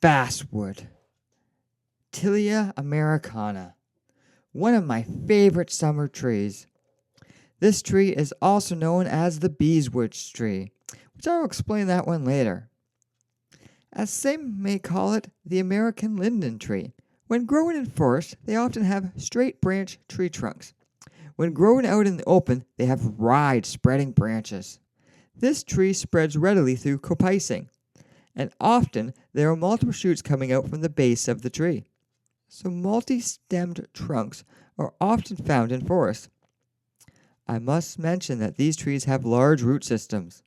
Basswood. Tilia Americana. One of my favorite summer trees. This tree is also known as the Basswood tree, which I will explain that one later. As some may call it, the American linden tree. When grown in forests, they often have straight branch tree trunks. When grown out in the open, they have wide spreading branches. This tree spreads readily through copicing, and often there are multiple shoots coming out from the base of the tree. So multi-stemmed trunks are often found in forests. I must mention that these trees have large root systems.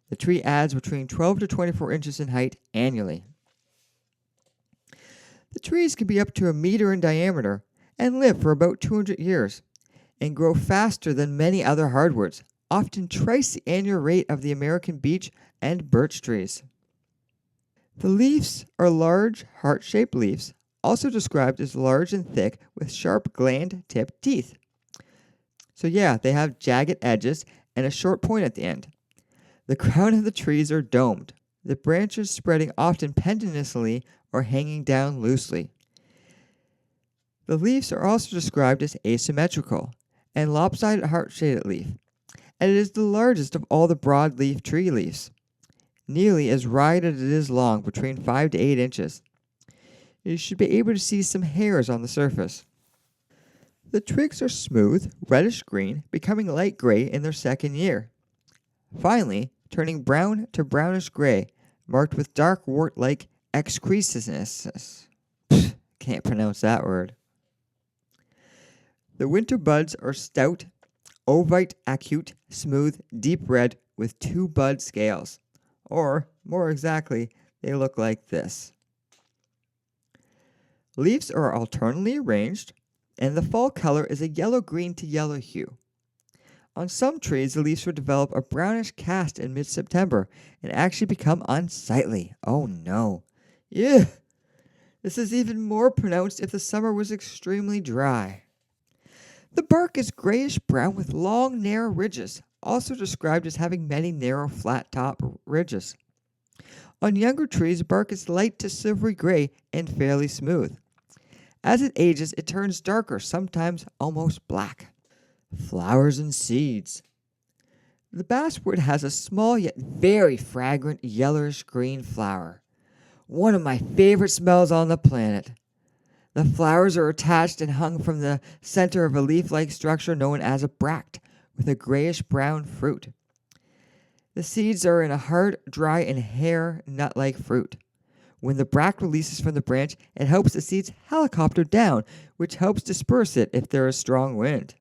The tree adds between 12 to 24 inches in height annually. The trees can be up to a meter in diameter and live for about 200 years and grow faster than many other hardwoods, often twice the annual rate of the American beech and birch trees. The leaves are large, heart-shaped leaves, also described as large and thick with sharp gland-tipped teeth. So yeah, they have jagged edges and a short point at the end. The crown of the trees are domed, the branches spreading often pendulously or hanging down loosely. The leaves are also described as asymmetrical and lopsided heart-shaped leaf, and it is the largest of all the broadleaf tree leaves, nearly as wide as it is long, between 5 to 8 inches. You should be able to see some hairs on the surface. The twigs are smooth, reddish-green, becoming light gray in their second year. Finally, turning brown to brownish-gray, marked with dark wart-like excrescences. Can't pronounce that word. The winter buds are stout, ovate, acute, smooth, deep red with 2 bud scales. Or, more exactly, they look like this. Leaves are alternately arranged, and the fall color is a yellow-green to yellow hue. On some trees, the leaves will develop a brownish cast in mid-September and actually become unsightly. Oh no. Ew! This is even more pronounced if the summer was extremely dry. The bark is grayish-brown with long, narrow ridges, also described as having many narrow, flat-top ridges. On younger trees, bark is light to silvery gray and fairly smooth. As it ages, it turns darker, sometimes almost black. Flowers and seeds. The basswood has a small yet very fragrant yellowish-green flower. One of my favorite smells on the planet. The flowers are attached and hung from the center of a leaf-like structure known as a bract, with a grayish-brown fruit. The seeds are in a hard, dry, and hair nut-like fruit. When the bract releases from the branch, it helps the seeds helicopter down, which helps disperse it if there is strong wind.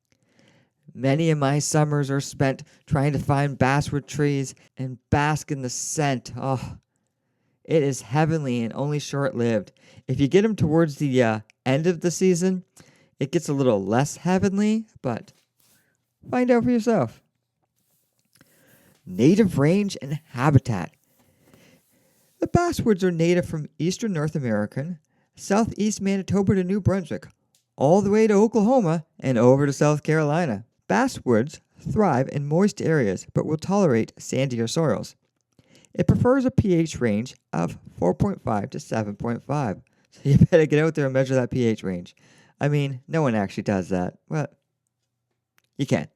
Many of my summers are spent trying to find basswood trees and bask in the scent. Oh, it is heavenly and only short-lived. If you get them towards the end of the season, it gets a little less heavenly, but find out for yourself. Native range and habitat. The basswoods are native from eastern North America, southeast Manitoba to New Brunswick, all the way to Oklahoma and over to South Carolina. Basswoods thrive in moist areas but will tolerate sandier soils. It prefers a pH range of 4.5 to 7.5. So you better get out there and measure that pH range. I mean, no one actually does that, but you can.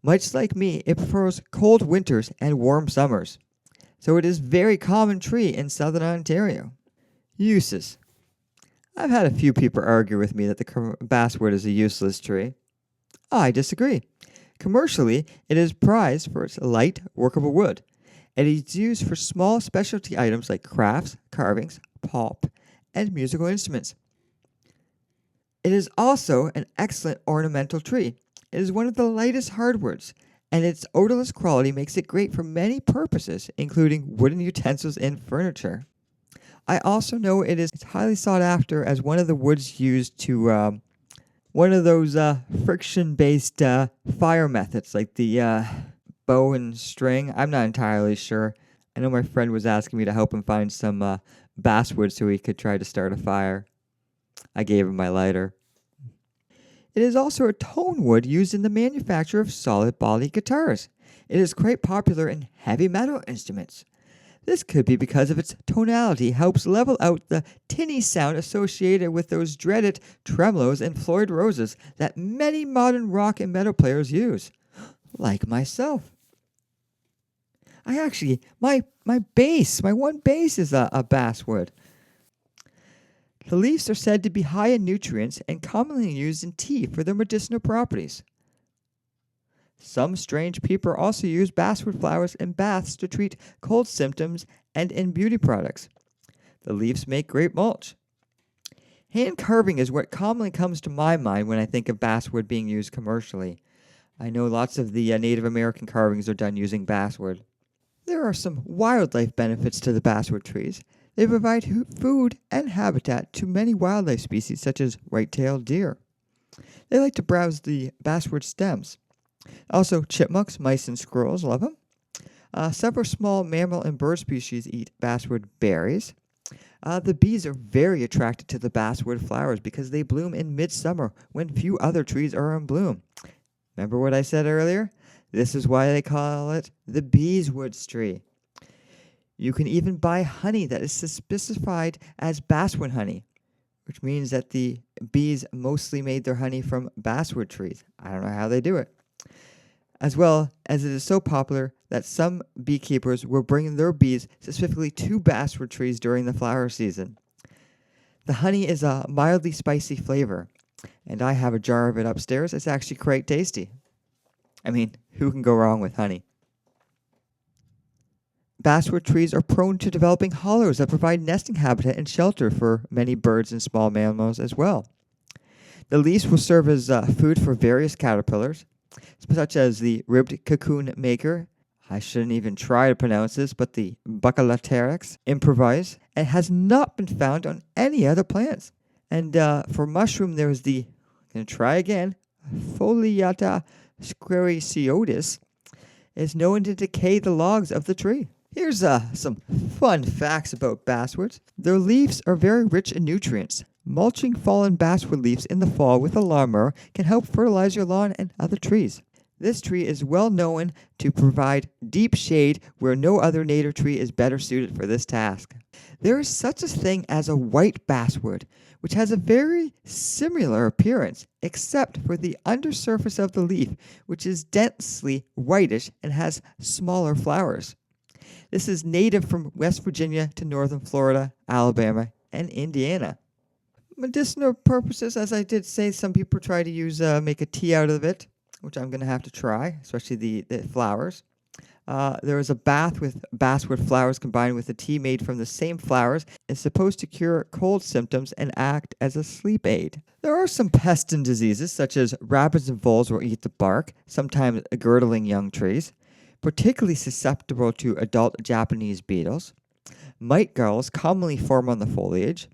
Much like me, it prefers cold winters and warm summers. So it is a very common tree in southern Ontario. Uses. I've had a few people argue with me that the basswood is a useless tree. I disagree. Commercially, it is prized for its light, workable wood. It is used for small specialty items like crafts, carvings, pulp, and musical instruments. It is also an excellent ornamental tree. It is one of the lightest hardwoods, and its odorless quality makes it great for many purposes, including wooden utensils and furniture. I also know it is highly sought after as one of the woods used to one of those friction-based fire methods, like the bow and string. I'm not entirely sure. I know my friend was asking me to help him find some basswood so he could try to start a fire. I gave him my lighter. It is also a tone wood used in the manufacture of solid body guitars. It is quite popular in heavy metal instruments. This could be because of its tonality helps level out the tinny sound associated with those dreaded tremolos and Floyd Roses that many modern rock and metal players use, like myself. My one bass is a basswood. The leaves are said to be high in nutrients and commonly used in tea for their medicinal properties. Some strange people also use basswood flowers in baths to treat cold symptoms and in beauty products. The leaves make great mulch. Hand carving is what commonly comes to my mind when I think of basswood being used commercially. I know lots of the Native American carvings are done using basswood. There are some wildlife benefits to the basswood trees. They provide food and habitat to many wildlife species such as white-tailed deer. They like to browse the basswood stems. Also, chipmunks, mice, and squirrels love them. Several small mammal and bird species eat basswood berries. The bees are very attracted to the basswood flowers because they bloom in midsummer when few other trees are in bloom. Remember what I said earlier? This is why they call it the beeswoods tree. You can even buy honey that is specified as basswood honey, which means that the bees mostly made their honey from basswood trees. I don't know how they do it. As well as it is so popular that some beekeepers will bring their bees specifically to basswood trees during the flower season. The honey is a mildly spicy flavor, and I have a jar of it upstairs. It's actually quite tasty. I mean, who can go wrong with honey? Basswood trees are prone to developing hollows that provide nesting habitat and shelter for many birds and small mammals as well. The leaves will serve as food for various caterpillars, such as the ribbed cocoon maker. I shouldn't even try to pronounce this, but the Bucalaterex improvise, and has not been found on any other plants. And for mushroom, there's the, I'm going to try again, Foliata sclericiotis, is known to decay the logs of the tree. Here's some fun facts about basswoods. Their leaves are very rich in nutrients. Mulching fallen basswood leaves in the fall with a lawnmower can help fertilize your lawn and other trees. This tree is well known to provide deep shade where no other native tree is better suited for this task. There is such a thing as a white basswood, which has a very similar appearance, except for the undersurface of the leaf, which is densely whitish and has smaller flowers. This is native from West Virginia to northern Florida, Alabama, and Indiana. Medicinal purposes, as I did say, some people try to make a tea out of it, which I'm going to have to try, especially the flowers. There is a bath with basswood flowers combined with a tea made from the same flowers. It's supposed to cure cold symptoms and act as a sleep aid. There are some pests and diseases, such as rabbits and voles will eat the bark, sometimes girdling young trees, particularly susceptible to adult Japanese beetles. Mite galls commonly form on the foliage.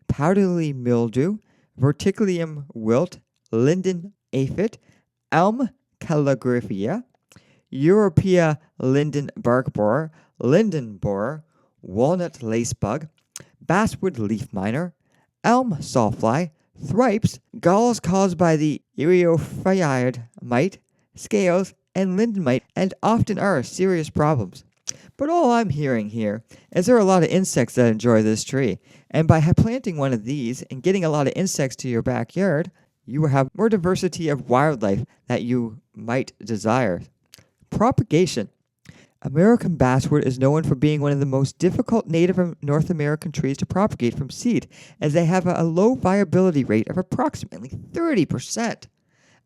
Powdery mildew, verticillium wilt, linden aphid, elm calligraphia, Europea linden bark borer, linden borer, walnut lacebug, basswood leaf miner, elm sawfly, thripes, galls caused by the Eriophyid mite, scales, and linden mite, and often are serious problems. But all I'm hearing here is there are a lot of insects that enjoy this tree, and by planting one of these and getting a lot of insects to your backyard, you will have more diversity of wildlife that you might desire. Propagation. American basswood is known for being one of the most difficult native North American trees to propagate from seed, as they have a low viability rate of approximately 30%.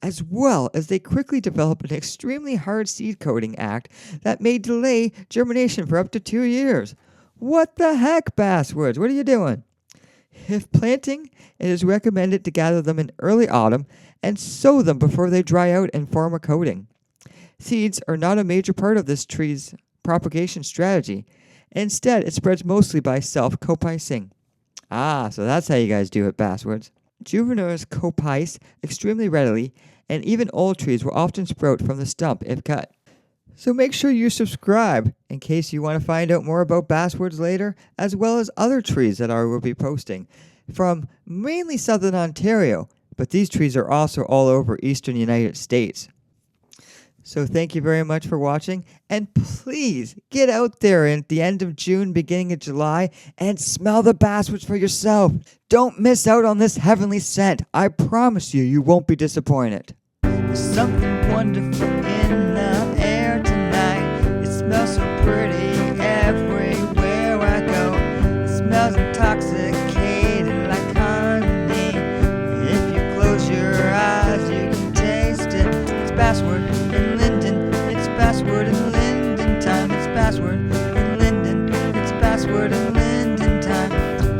As well as they quickly develop an extremely hard seed coating act that may delay germination for up to 2 years. What the heck, basswoods? What are you doing? If planting, it is recommended to gather them in early autumn and sow them before they dry out and form a coating. Seeds are not a major part of this tree's propagation strategy. Instead, it spreads mostly by self-copicing. So that's how you guys do it, basswoods. Juveniles copice extremely readily, and even old trees will often sprout from the stump if cut. So make sure you subscribe in case you want to find out more about basswoods later, as well as other trees that I will be posting from mainly southern Ontario, but these trees are also all over eastern United States. So thank you very much for watching, and please get out there at the end of June, beginning of July, and smell the basswoods for yourself. Don't miss out on this heavenly scent. I promise you, you won't be disappointed. There's something wonderful in the air tonight. It smells so pretty everywhere I go. It smells intoxicating like honey. If you close your eyes, you can taste it. It's Basswood and Linden. It's Basswood and Linden time. It's Basswood and Linden. It's Basswood and Linden time.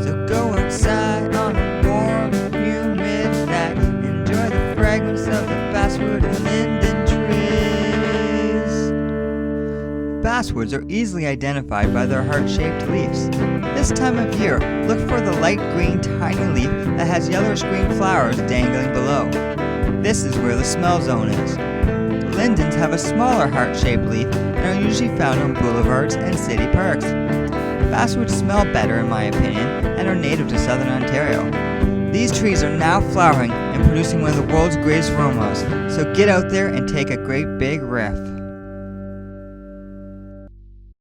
So go outside on a warm, humid night. Enjoy the fragrance of the Basswood and Linden trees. Basswoods are easily identified by their heart-shaped leaves. This time of year, look for the light green tiny leaf that has yellowish green flowers dangling below. This is where the smell zone is. Lindens have a smaller heart-shaped leaf and are usually found on boulevards and city parks. Basswoods smell better in my opinion and are native to southern Ontario. These trees are now flowering and producing one of the world's greatest aromas, so get out there and take a great big riff.